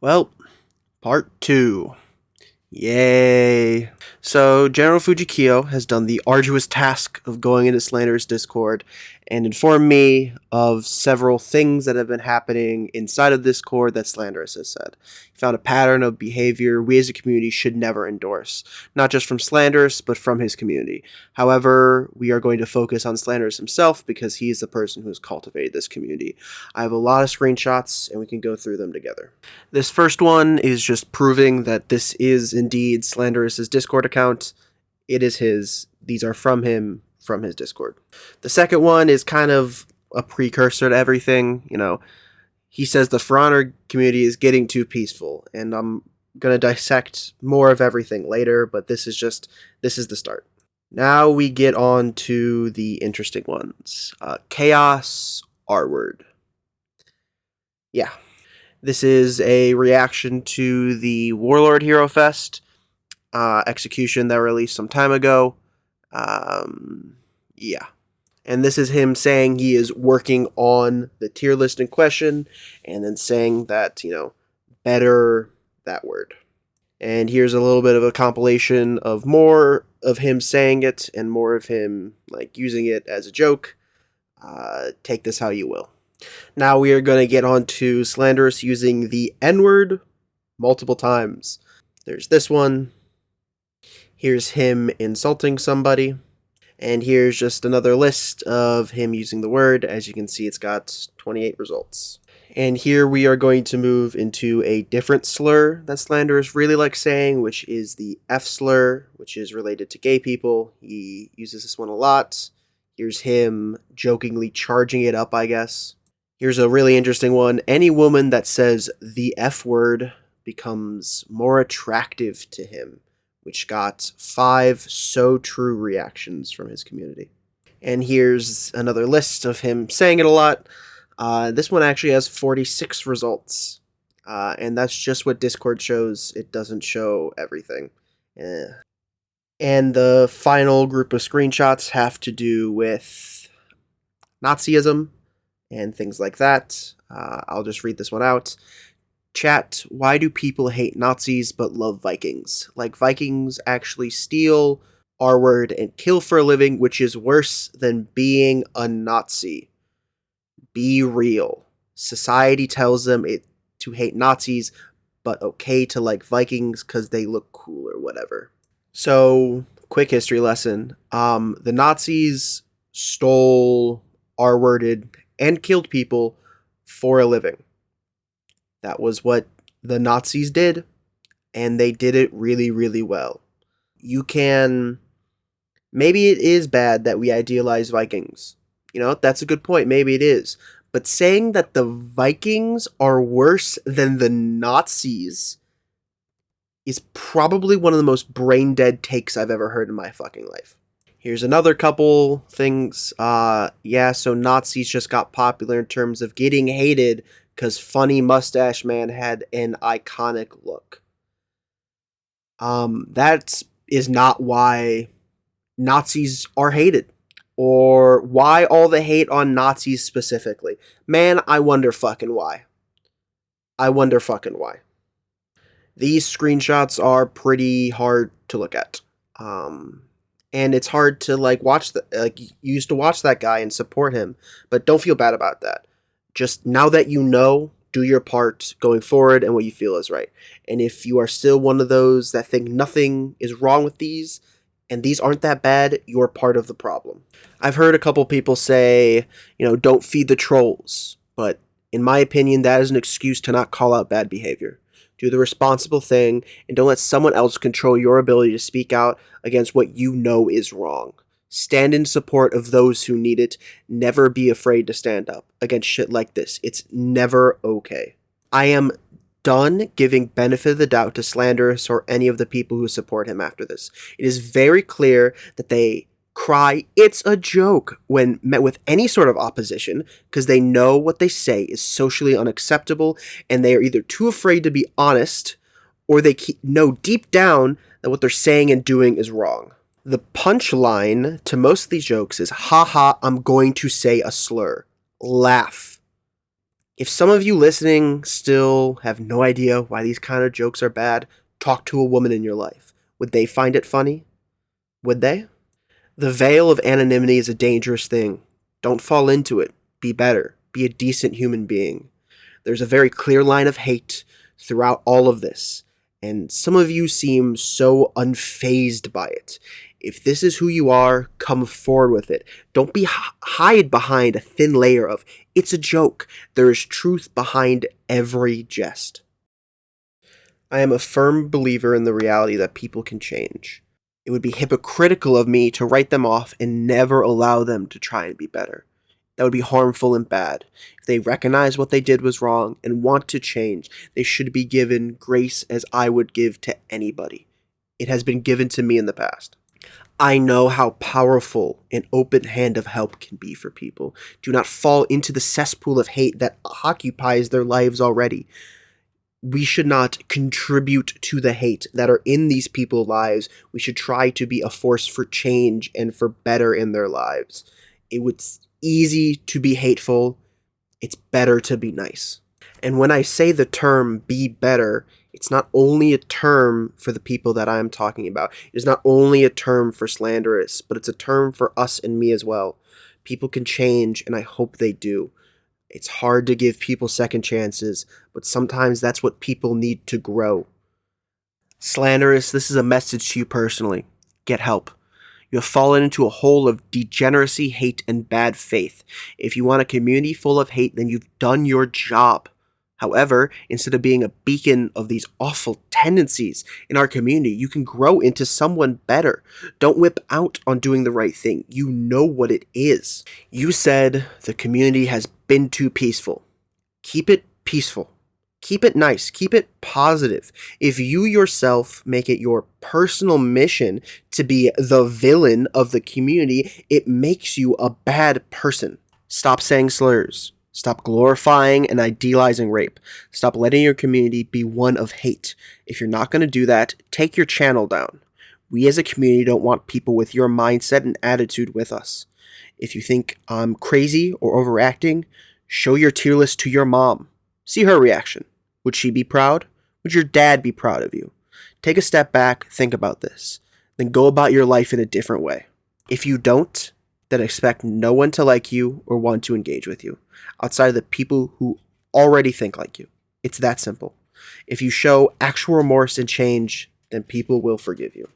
Well, part 2. Yay! So, GeneralFujikiyo has done the arduous task of going into Slanderous Discord and informed me of several things that have been happening inside of Discord that Slanderous has said. He found a pattern of behavior we as a community should never endorse, not just from Slanderous, but from his community. However, we are going to focus on Slanderous himself because he is the person who has cultivated this community. I have a lot of screenshots, and we can go through them together. This first one is just proving that this is indeed Slanderous's Discord account. It is his. These are from him, from his Discord. The second one is kind of a precursor to everything. He says the For Honor community is getting too peaceful, and I'm going to dissect more of everything later, but this is the start. Now we get on to the interesting ones. Chaos R-word. Yeah. This is a reaction to the Warlord Hero Fest execution that released some time ago. Yeah. And this is him saying he is working on the tier list in question, and then saying that, better that word. And here's a little bit of a compilation of more of him saying it, and more of him, using it as a joke. Take this how you will. Now we are going to get on to Slanderous using the N-word multiple times. There's this one. Here's him insulting somebody. And here's just another list of him using the word. As you can see, it's got 28 results. And here we are going to move into a different slur that Slanderous really likes saying, which is the F slur, which is related to gay people. He uses this one a lot. Here's him jokingly charging it up, I guess. Here's a really interesting one. Any woman that says the F word becomes more attractive to him, which got 5 so true reactions from his community. And here's another list of him saying it a lot. This one actually has 46 results. And that's just what Discord shows. It doesn't show everything. And the final group of screenshots have to do with Nazism and things like that. I'll just read this one out. Chat, why do people hate Nazis but love Vikings? Like, Vikings actually steal our word and kill for a living, which is worse than being a Nazi. Be real. Society tells them to hate Nazis, but okay to like Vikings because they look cool or whatever. So, quick history lesson. The Nazis stole, R-worded, and killed people for a living. That was what the Nazis did, and they did it really, really well. Maybe it is bad that we idealize Vikings. That's a good point. Maybe it is. But saying that the Vikings are worse than the Nazis is probably one of the most brain-dead takes I've ever heard in my fucking life. Here's another couple things. So Nazis just got popular in terms of getting hated because Funny Mustache Man had an iconic look. That is not why Nazis are hated, or why all the hate on Nazis specifically. Man, I wonder fucking why. These screenshots are pretty hard to look at. And it's hard to watch you used to watch that guy and support him, but don't feel bad about that. Just now that you know, do your part going forward and what you feel is right. And if you are still one of those that think nothing is wrong with these, and these aren't that bad, you're part of the problem. I've heard a couple people say, don't feed the trolls. But in my opinion, that is an excuse to not call out bad behavior. Do the responsible thing, and don't let someone else control your ability to speak out against what you know is wrong. Stand in support of those who need it. Never be afraid to stand up against shit like this. It's never okay. I am done giving benefit of the doubt to Slanderous or any of the people who support him after this. It is very clear that they cry, "It's a joke," when met with any sort of opposition, because they know what they say is socially unacceptable, and they are either too afraid to be honest, or they know deep down that what they're saying and doing is wrong. The punchline to most of these jokes is, haha, I'm going to say a slur. Laugh. If some of you listening still have no idea why these kind of jokes are bad, talk to a woman in your life. Would they find it funny? Would they? The veil of anonymity is a dangerous thing. Don't fall into it. Be better. Be a decent human being. There's a very clear line of hate throughout all of this, and some of you seem so unfazed by it. If this is who you are, come forward with it. Don't hide behind a thin layer of, it's a joke. There is truth behind every jest. I am a firm believer in the reality that people can change. It would be hypocritical of me to write them off and never allow them to try and be better. That would be harmful and bad. If they recognize what they did was wrong and want to change, they should be given grace as I would give to anybody. It has been given to me in the past. I know how powerful an open hand of help can be for people. Do not fall into the cesspool of hate that occupies their lives already. We should not contribute to the hate that are in these people's lives. We should try to be a force for change and for better in their lives. It's easy to be hateful. It's better to be nice. And when I say the term be better, it's not only a term for the people that I'm talking about. It is not only a term for Slanderous, but it's a term for us and me as well. People can change, and I hope they do. It's hard to give people second chances, but sometimes that's what people need to grow. Slanderous, this is a message to you personally. Get help. You have fallen into a hole of degeneracy, hate, and bad faith. If you want a community full of hate, then you've done your job. However, instead of being a beacon of these awful tendencies in our community, you can grow into someone better. Don't whip out on doing the right thing. You know what it is. You said the community has been too peaceful. Keep it peaceful. Keep it nice. Keep it positive. If you yourself make it your personal mission to be the villain of the community, it makes you a bad person. Stop saying slurs. Stop glorifying and idealizing rape. Stop letting your community be one of hate. If you're not going to do that, take your channel down. We as a community don't want people with your mindset and attitude with us. If you think I'm crazy or overacting, show your tier list to your mom. See her reaction. Would she be proud? Would your dad be proud of you? Take a step back, think about this. Then go about your life in a different way. If you don't, then expect no one to like you or want to engage with you, outside of the people who already think like you. It's that simple. If you show actual remorse and change, then people will forgive you.